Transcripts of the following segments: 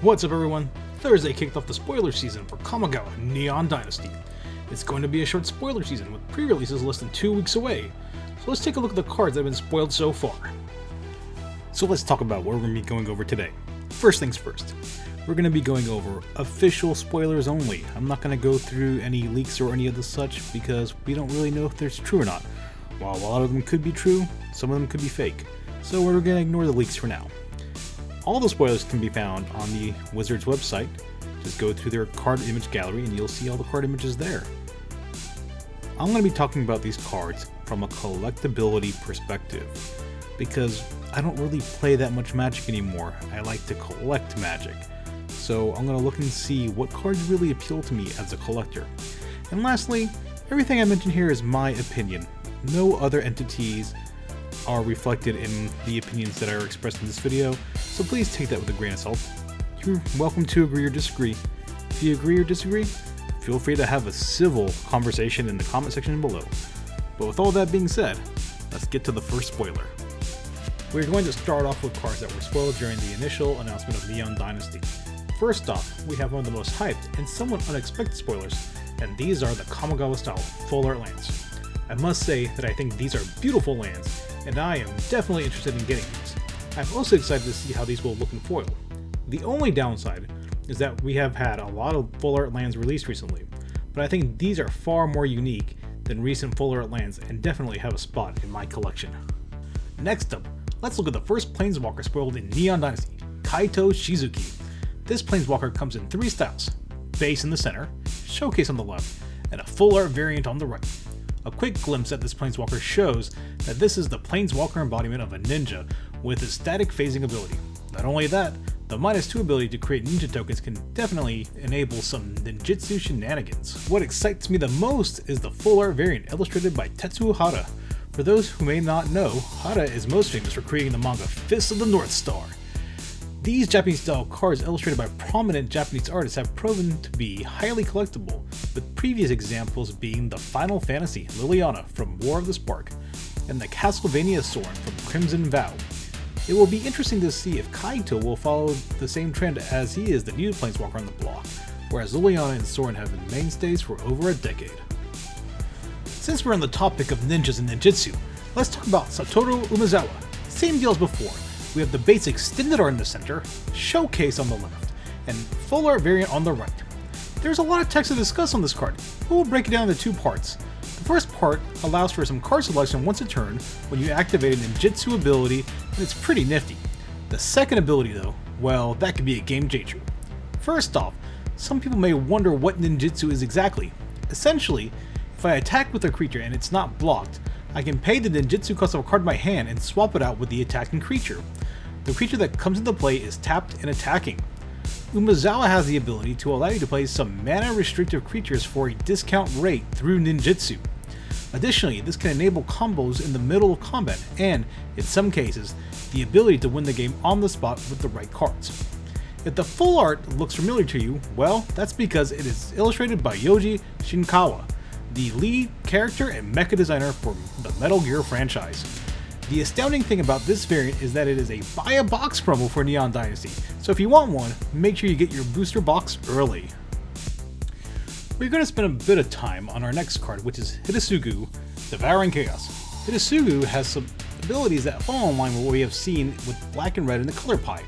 What's up everyone? Thursday kicked off the spoiler season for Kamigawa Neon Dynasty. It's going to be a short spoiler season with pre-releases less than 2 weeks away. So let's take a look at the cards that have been spoiled so far. So let's talk about what we're going to be going over today. First things first, we're going to be going over official spoilers only. I'm not going to go through any leaks or any of the such because we don't really know if they're true or not. While a lot of them could be true, some of them could be fake. So we're going to ignore the leaks for now. All the spoilers can be found on the Wizards website. Just go through their card image gallery and you'll see all the card images there. I'm going to be talking about these cards from a collectability perspective because I don't really play that much Magic anymore. I like to collect Magic. So I'm going to look and see what cards really appeal to me as a collector. And lastly, everything I mention here is my opinion. No other entities are reflected in the opinions that are expressed in this video, so please take that with a grain of salt. You're welcome to agree or disagree. If you agree or disagree, feel free to have a civil conversation in the comment section below. But with all that being said, let's get to the first spoiler. We're going to start off with cards that were spoiled during the initial announcement of Neon Dynasty. First off, we have one of the most hyped and somewhat unexpected spoilers, and these are the Kamigawa style full art lands. I must say that I think these are beautiful lands, and I am definitely interested in getting these. I'm also excited to see how these will look in foil. The only downside is that we have had a lot of full art lands released recently, but I think these are far more unique than recent full art lands and definitely have a spot in my collection. Next up, let's look at the first Planeswalker spoiled in Neon Dynasty, Kaito Shizuki. This Planeswalker comes in 3 styles: base in the center, showcase on the left, and a full art variant on the right. A quick glimpse at this Planeswalker shows that this is the Planeswalker embodiment of a ninja with a static phasing ability. Not only that, the -2 ability to create ninja tokens can definitely enable some ninjutsu shenanigans. What excites me the most is the full art variant illustrated by Tetsuo Hara. For those who may not know, Hara is most famous for creating the manga Fist of the North Star. These Japanese style cards illustrated by prominent Japanese artists have proven to be highly collectible, with previous examples being the Final Fantasy Liliana from War of the Spark, and the Castlevania Soren from Crimson Vow. It will be interesting to see if Kaito will follow the same trend as he is the new Planeswalker on the block, whereas Liliana and Soren have been mainstays for over a decade. Since we're on the topic of ninjas and ninjutsu, let's talk about Satoru Umizawa. Same deal as before. We have the base extended art in the center, showcase on the left, and full art variant on the right. There's a lot of text to discuss on this card, but we'll break it down into 2 parts. The first part allows for some card selection once a turn when you activate a ninjutsu ability, and it's pretty nifty. The second ability though, well, that could be a game changer. First off, some people may wonder what ninjutsu is exactly. Essentially, if I attack with a creature and it's not blocked, I can pay the ninjutsu cost of a card in my hand and swap it out with the attacking creature. The creature that comes into play is tapped and attacking. Umizawa has the ability to allow you to play some mana restrictive creatures for a discount rate through ninjutsu. Additionally, this can enable combos in the middle of combat and, in some cases, the ability to win the game on the spot with the right cards. If the full art looks familiar to you, well, that's because it is illustrated by Yoji Shinkawa, the lead character and mecha designer for the Metal Gear franchise. The astounding thing about this variant is that it is a buy a box promo for Neon Dynasty, so if you want one, make sure you get your booster box early. We're going to spend a bit of time on our next card, which is Hirosubu, Devouring Chaos. Hirosubu has some abilities that fall in line with what we have seen with black and red in the color pie.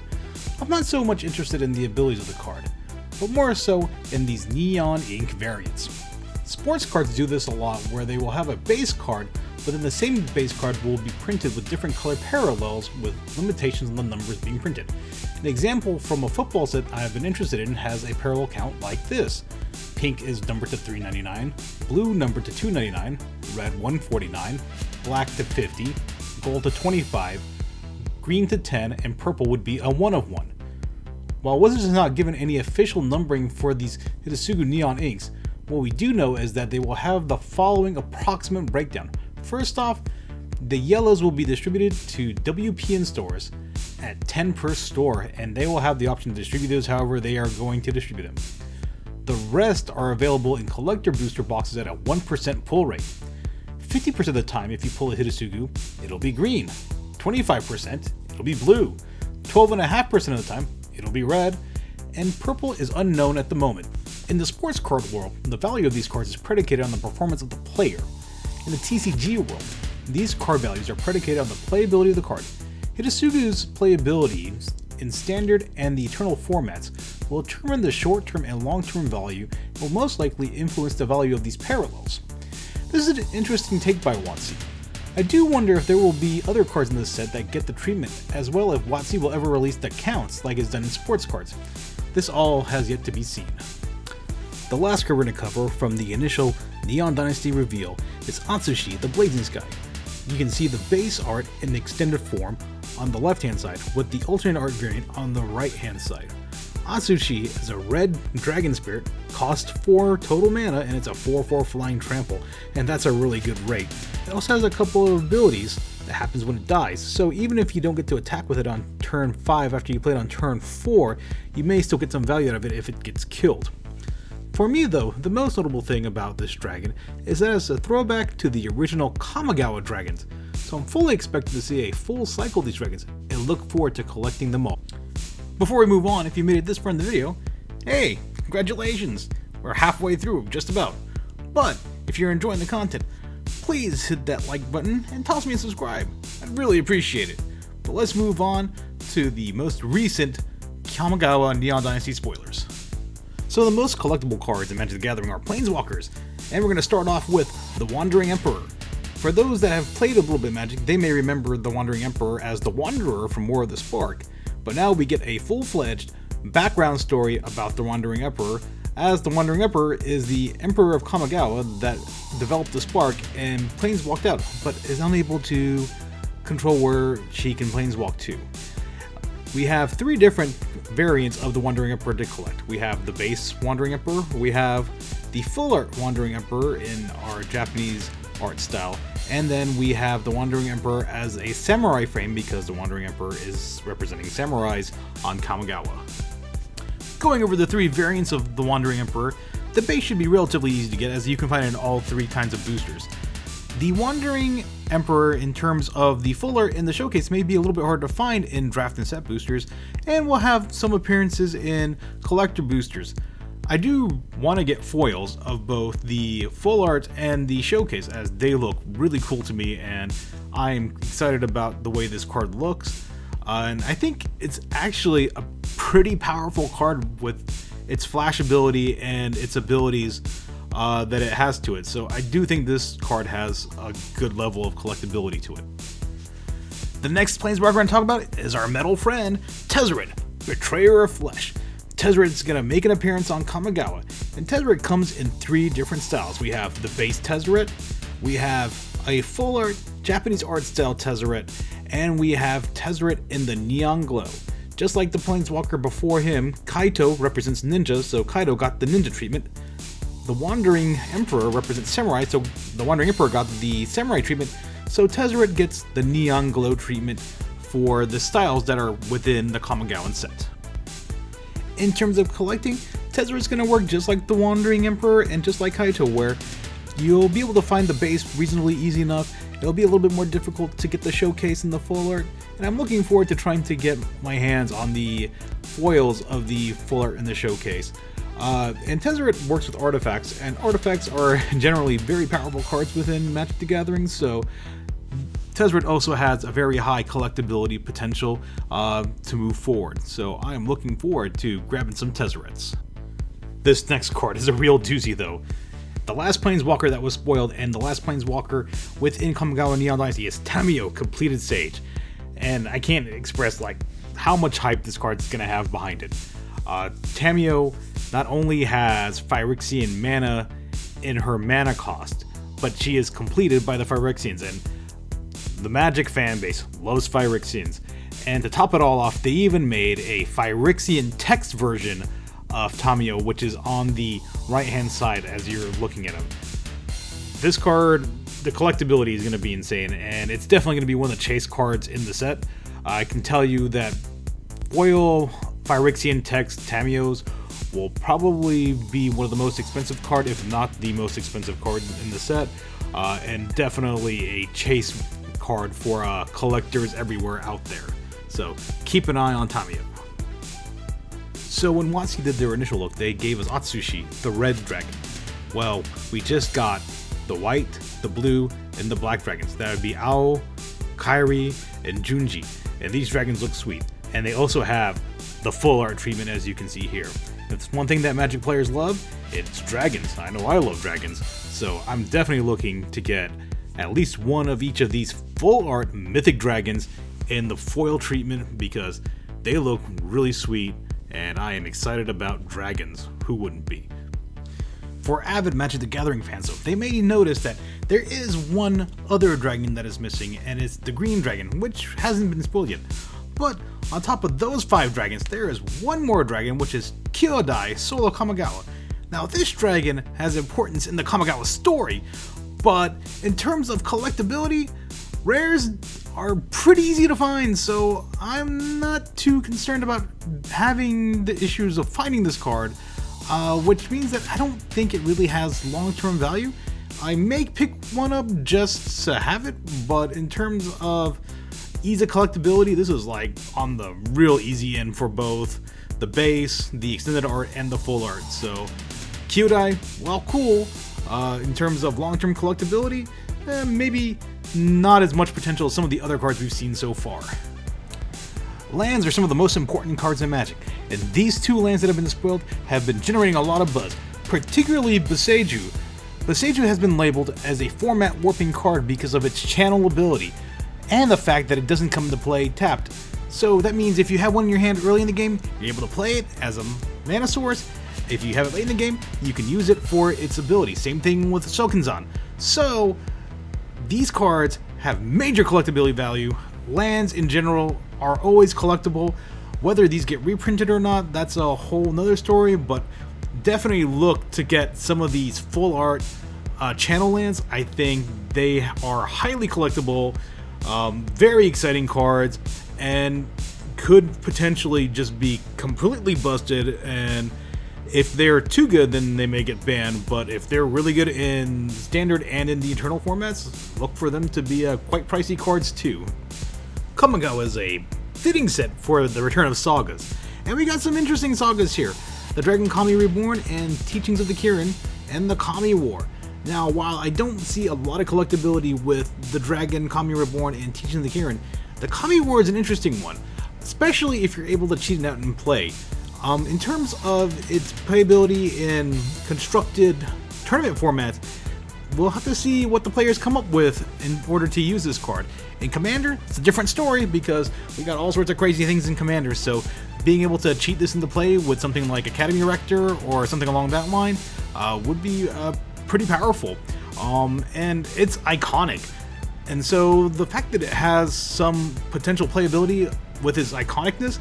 I'm not so much interested in the abilities of the card, but more so in these neon ink variants. Sports cards do this a lot, where they will have a base card, but then the same base card will be printed with different color parallels with limitations on the numbers being printed. An example from a football set I've been interested in has a parallel count like this. Pink is numbered to 399, blue numbered to 299, red 149, black to 50, gold to 25, green to 10, and purple would be a 1 of 1. While Wizards has not given any official numbering for these Hirosubu neon inks, what we do know is that they will have the following approximate breakdown. First off, the yellows will be distributed to WPN stores at 10 per store, and they will have the option to distribute those however they are going to distribute them. The rest are available in collector booster boxes at a 1% pull rate. 50% of the time, if you pull a Hirosubu, it'll be green. 25%, it'll be blue. 12.5% of the time, it'll be red. and purple is unknown at the moment. In the sports card world, the value of these cards is predicated on the performance of the player. In the TCG world, these card values are predicated on the playability of the card. Hirosubu's playability in standard and the eternal formats will determine the short-term and long-term value and will most likely influence the value of these parallels. This is an interesting take by WotC. I do wonder if there will be other cards in this set that get the treatment, as well if WotC will ever release the counts like it's done in sports cards. This all has yet to be seen. The last card we're going to cover from the initial Neon Dynasty reveal is Asushi, the Blazing Sky. You can see the base art in extended form on the left hand side with the alternate art variant on the right hand side. Asushi is a red dragon spirit, costs 4 total mana, and it's a 4/4 flying trample, and that's a really good rate. It also has a couple of abilities that happens when it dies, so even if you don't get to attack with it on turn 5 after you play it on turn 4, you may still get some value out of it if it gets killed. For me though, the most notable thing about this dragon is that it's a throwback to the original Kamigawa dragons, so I'm fully expected to see a full cycle of these dragons and look forward to collecting them all. Before we move on, if you made it this far in the video, hey, congratulations! We're halfway through, just about. But if you're enjoying the content, please hit that like button and toss me a subscribe. I'd really appreciate it. But let's move on to the most recent Kamigawa Neon Dynasty spoilers. So the most collectible cards in Magic the Gathering are Planeswalkers, and we're going to start off with the Wandering Emperor. For those that have played a little bit Magic, they may remember the Wandering Emperor as the Wanderer from War of the Spark, but now we get a full-fledged background story about the Wandering Emperor, as the Wandering Emperor is the Emperor of Kamigawa that developed the Spark and planeswalked out, but is unable to control where she can planeswalk to. We have 3 different variants of the Wandering Emperor to collect. We have the base Wandering Emperor, we have the full art Wandering Emperor in our Japanese art style, and then we have the Wandering Emperor as a samurai frame because the Wandering Emperor is representing samurais on Kamigawa. Going over the 3 variants of the Wandering Emperor, the base should be relatively easy to get as you can find it in all 3 kinds of boosters. The Wandering Emperor in terms of the full art in the showcase may be a little bit hard to find in draft and set boosters, and will have some appearances in collector boosters. I do want to get foils of both the full art and the showcase as they look really cool to me, and I'm excited about the way this card looks. And I think it's actually a pretty powerful card with its flash ability and its abilities that it has to it. So I do think this card has a good level of collectability to it. The next Planeswalker we're going to talk about is our metal friend, Tezra, Betrayer of Flesh. Tezra is going to make an appearance on Kamigawa, and Tezra comes in 3 different styles. We have the base Tezra, we have a full art Japanese art style Tezra, and we have Tezra in the Neon Glow. Just like the Planeswalker before him, Kaito represents ninja, so Kaito got the ninja treatment. The Wandering Emperor represents samurai, so the Wandering Emperor got the samurai treatment, so Tezra gets the Neon Glow treatment for the styles that are within the Kamigawan set. In terms of collecting, Tezra is going to work just like the Wandering Emperor and just like Kaito, where you'll be able to find the base reasonably easy enough. It'll be a little bit more difficult to get the showcase and the full art, and I'm looking forward to trying to get my hands on the foils of the full art and the showcase. And Tezra works with artifacts, and artifacts are generally very powerful cards within Magic the Gathering, so Tezra also has a very high collectability potential to move forward, so I am looking forward to grabbing some Tezrets. This next card is a real doozy though. The last Planeswalker that was spoiled and the last Planeswalker within Kamigawa Neon Dynasty is Tomio, Completed Sage. And I can't express like how much hype this card is going to have behind it. Tomio not only has Phyrexian mana in her mana cost, but she is completed by the Phyrexians, and the Magic fanbase loves Phyrexians. And to top it all off, they even made a Phyrexian text version of Tomio, which is on the right hand side as you're looking at him. This card, the collectability is going to be insane, and it's definitely going to be one of the chase cards in the set. I can tell you that foil Phyrexian text Tamios will probably be one of the most expensive card, if not the most expensive card in the set, and definitely a chase card for collectors everywhere out there. So keep an eye on Tomio. So when WotC did their initial look, they gave us Asushi, the red dragon. Well, we just got the white, the blue, and the black dragons. That would be Ao, Kairi, and Junji. And these dragons look sweet. And they also have the full art treatment, as you can see here. If it's one thing that Magic players love, it's dragons. I know I love dragons. So I'm definitely looking to get at least one of each of these full art Mythic Dragons in the foil treatment because they look really sweet and I am excited about dragons. Who wouldn't be? For avid Magic the Gathering fans though, they may notice that there is one other dragon that is missing, and it's the green dragon, which hasn't been spoiled yet. But on top of those 5 dragons, there is one more dragon, which is Kyodai Solo Kamigawa. Now this dragon has importance in the Kamigawa story, but in terms of collectability, rares are pretty easy to find, so I'm not too concerned about having the issues of finding this card, which means that I don't think it really has long-term value. I may pick one up just to have it, but in terms of ease of collectability, this is like on the real easy end for both the base, the extended art, and the full art. So Kyodai, well, cool. In terms of long-term collectability, maybe not as much potential as some of the other cards we've seen so far. Lands are some of the most important cards in Magic, and these 2 lands that have been spoiled have been generating a lot of buzz, particularly Boseiju. Boseiju has been labeled as a format warping card because of its channel ability, and the fact that it doesn't come into play tapped. So that means if you have one in your hand early in the game, you're able to play it as a mana source. If you have it late in the game, you can use it for its ability. Same thing with Shokenzan. So these cards have major collectability value. Lands in general are always collectible. Whether these get reprinted or not, that's a whole nother story, but definitely look to get some of these full art channel lands. I think they are highly collectible, very exciting cards, and could potentially just be completely busted, and if they're too good, then they may get banned, but if they're really good in standard and in the eternal formats, look for them to be quite pricey cards too. Kamigawa is a fitting set for the return of Sagas, and we got some interesting Sagas here. The Dragon Kami Reborn and Teachings of the Kirin, and the Kami War. Now, while I don't see a lot of collectability with the Dragon Kami Reborn and Teachings of the Kirin, the Kami War is an interesting one, especially if you're able to cheat it out and play. In terms of its playability in constructed tournament formats, we'll have to see what the players come up with in order to use this card. In Commander, it's a different story because we got all sorts of crazy things in Commander, so being able to cheat this into play with something like Academy Rector or something along that line would be pretty powerful. And it's iconic. And so the fact that it has some potential playability with its iconicness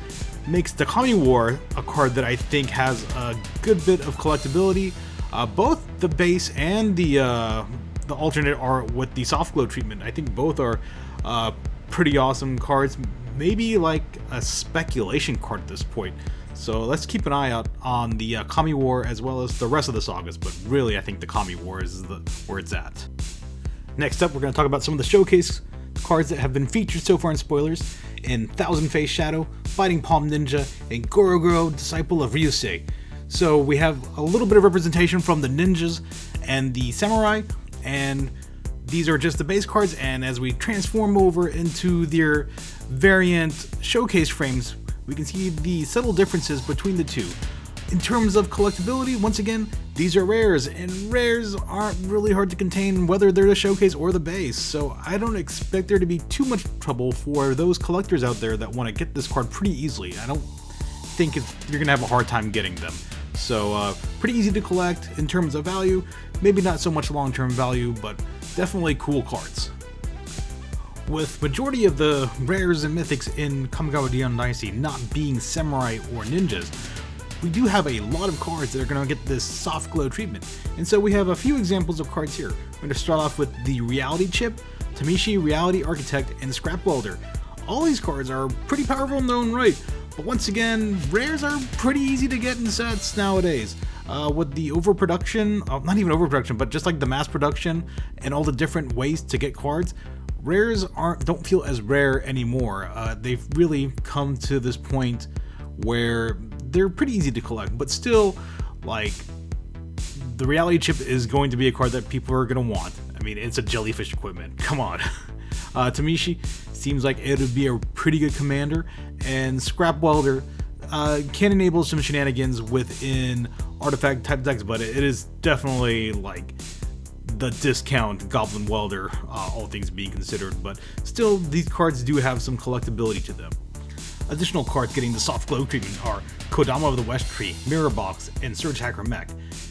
makes the Kami War a card that I think has a good bit of collectability. Both the base and the alternate art with the soft glow treatment, I think both are pretty awesome cards. Maybe like a speculation card at this point. So let's keep an eye out on the Kami War as well as the rest of the sagas, but really I think the Kami War is where it's at. Next up, we're going to talk about some of the showcase cards that have been featured so far in spoilers in Thousand Face Shadow, Fighting Palm Ninja, and Gorogoro, Disciple of Ryusei. So we have a little bit of representation from the ninjas and the samurai, and these are just the base cards, and as we transform over into their variant showcase frames, we can see the subtle differences between the two. In terms of collectability, once again, these are rares, and rares aren't really hard to contain whether they're the showcase or the base, so I don't expect there to be too much trouble for those collectors out there that want to get this card pretty easily. I don't think you're going to have a hard time getting them. So pretty easy to collect in terms of value, maybe not so much long-term value, but definitely cool cards. With majority of the rares and mythics in Kamigawa Dynasty not being samurai or ninjas, we do have a lot of cards that are going to get this soft glow treatment, and so we have a few examples of cards here. We're going to start off with the Reality Chip, Tamishi Reality Architect, and Scrap Welder. All these cards are pretty powerful in their own right, but once again, rares are pretty easy to get in sets nowadays. With the overproduction, not even overproduction, but just like the mass production and all the different ways to get cards, rares don't feel as rare anymore. They've really come to this point where they're pretty easy to collect, but still, like, the reality chip is going to be a card that people are going to want. I mean, it's a jellyfish equipment. Come on. Tamishi seems like it would be a pretty good commander, and Scrap Welder can enable some shenanigans within artifact type decks, but it is definitely like the discount Goblin Welder, all things being considered. But still, these cards do have some collectability to them. Additional cards getting the soft glow treatment are Kodama of the West Tree, Mirror Box, and Surge Hacker Mech.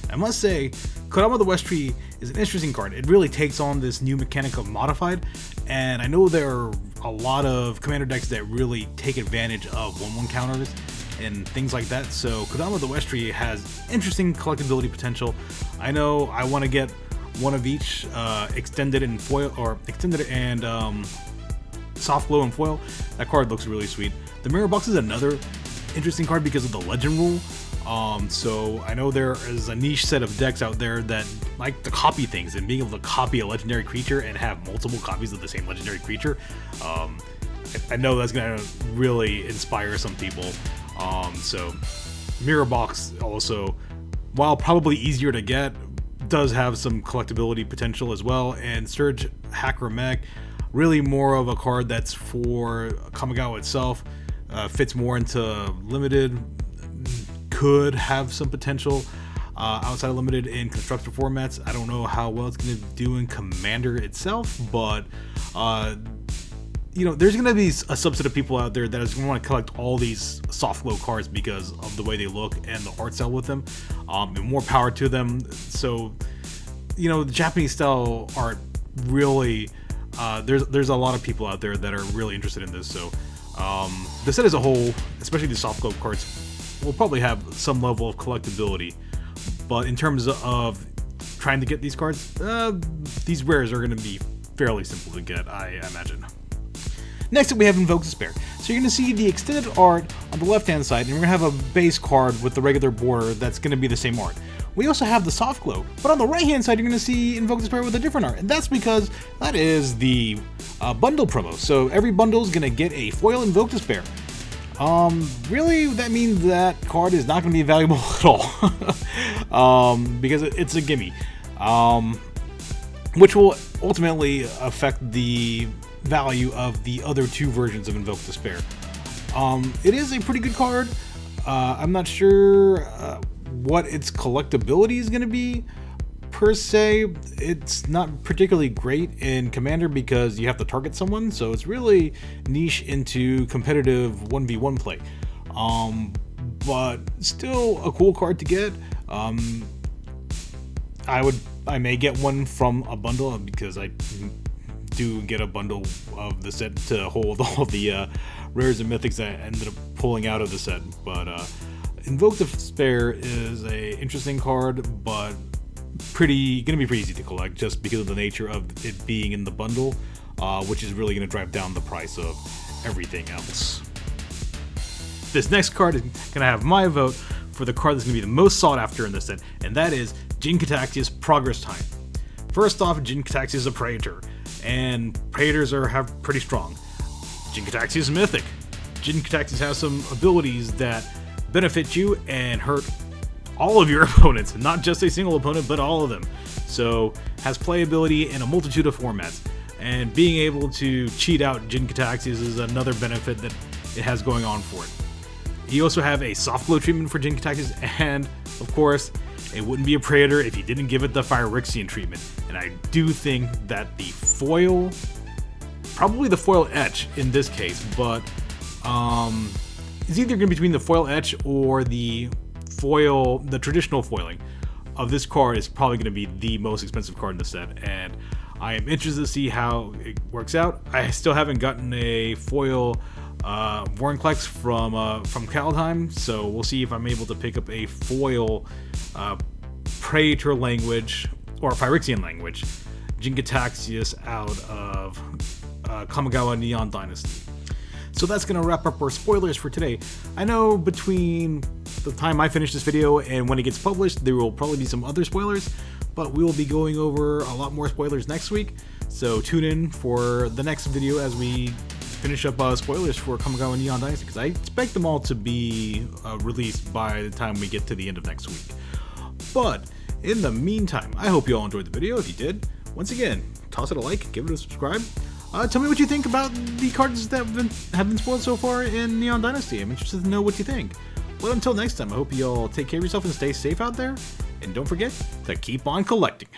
I must say, Kodama of the West Tree is an interesting card. It really takes on this new mechanic of Modified, and I know there are a lot of commander decks that really take advantage of 1/1 counters and things like that, so Kodama of the West Tree has interesting collectability potential. I know I want to get one of each, extended and foil, or extended and soft glow and foil. That card looks really sweet. The Mirror Box is another interesting card because of the legend rule. So I know there is a niche set of decks out there that like to copy things, and being able to copy a legendary creature and have multiple copies of the same legendary creature. I know that's gonna really inspire some people. So Mirror Box also, while probably easier to get, does have some collectability potential as well. And Surge Hacker Mech, really more of a card that's for Kamigawa itself, fits more into limited, could have some potential outside of limited in constructor formats. I don't know how well it's going to do in Commander itself, but you know, there's going to be a subset of people out there that is going to want to collect all these soft glow cards because of the way they look and the art style with them, and more power to them. So, you know, the Japanese style art really, there's a lot of people out there that are really interested in this. So the set as a whole, especially the soft glow cards, will probably have some level of collectability, but in terms of trying to get these cards, these rares are going to be fairly simple to get, I imagine. Next up, we have Invoked Despair. So you're going to see the extended art on the left-hand side, and we're going to have a base card with the regular border that's going to be the same art. We also have the soft glow, but on the right-hand side, you're going to see Invoked Despair with a different art, and that's because that is the bundle promo. So every bundle is going to get a foil Invoked Despair. Really, that means that card is not going to be valuable at all, because it's a gimme, which will ultimately affect the value of the other two versions of Invoked Despair. It is a pretty good card. I'm not sure what its collectability is going to be per se. It's not particularly great in Commander because you have to target someone, so it's really niche into competitive 1v1 play. But still a cool card to get. I may get one from a bundle because I do get a bundle of the set to hold all the rares and mythics that I ended up pulling out of the set. But Invoked Despair is a interesting card, but gonna be pretty easy to collect just because of the nature of it being in the bundle, which is really gonna drive down the price of everything else. This next card is gonna have my vote for the card that's gonna be the most sought after in this set, and that is Jin Kataxia's Progress Time. First off, Jin Kataxia is a Praetor, and Praetors have pretty strong. Jin Kataxia is mythic. Jin Kataxia has some abilities that benefit you and hurt all of your opponents, not just a single opponent, but all of them. So has playability in a multitude of formats, and being able to cheat out Jin Kataxia is another benefit that it has going on for it. You also have a soft glow treatment for Jin Kataxia, and of course, it wouldn't be a Praetor if you didn't give it the Phyrexian treatment. And I do think that the foil, probably the foil etch in this case, but it's either going to be between the foil etch or the foil, the traditional foiling of this card is probably going to be the most expensive card in the set, and I am interested to see how it works out. I still haven't gotten a foil Vorinclex from Kaldheim, so we'll see if I'm able to pick up a foil Praetor language or Phyrexian language Jin Kataxia out of Kamigawa Neon Dynasty. So that's going to wrap up our spoilers for today. I know between the time I finish this video and when it gets published, there will probably be some other spoilers, but we will be going over a lot more spoilers next week. So tune in for the next video as we finish up spoilers for Kamigawa Neon Dynasty, because I expect them all to be released by the time we get to the end of next week. But in the meantime, I hope you all enjoyed the video. If you did, once again, toss it a like, give it a subscribe. Tell me what you think about the cards that have been spoiled so far in Neon Dynasty. I'm interested to know what you think. But until next time, I hope you all take care of yourself and stay safe out there. And don't forget to keep on collecting.